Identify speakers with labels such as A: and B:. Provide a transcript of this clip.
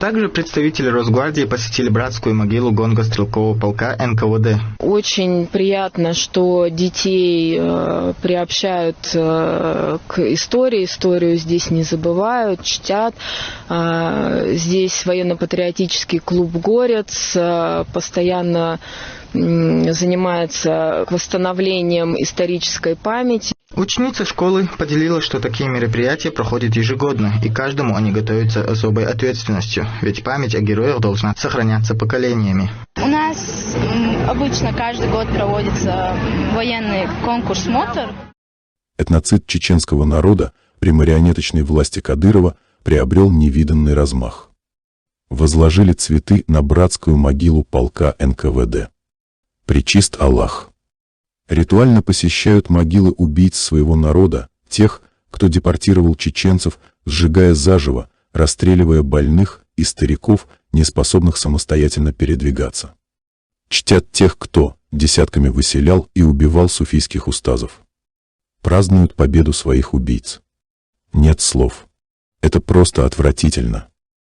A: Также представители Росгвардии посетили братскую могилу гонго-стрелкового полка НКВД.
B: Очень приятно, что детей приобщают к истории. Историю здесь не забывают, чтят. Здесь военно-патриотический клуб «Горец» постоянно занимается восстановлением исторической памяти.
A: Ученица школы поделилась, что такие мероприятия проходят ежегодно, и каждому они готовятся особой ответственностью, ведь память о героях должна сохраняться поколениями.
C: У нас обычно каждый год проводится военный конкурс «Мотор».
D: Этноцид чеченского народа при марионеточной власти Кадырова приобрел невиданный размах. Возложили цветы на братскую могилу полка НКВД. Пречист Аллах. Ритуально посещают могилы убийц своего народа, тех, кто депортировал чеченцев, сжигая заживо, расстреливая больных и стариков, не способных самостоятельно передвигаться. Чтят тех, кто десятками выселял и убивал суфийских устазов. Празднуют победу своих убийц. Нет слов. Это просто отвратительно.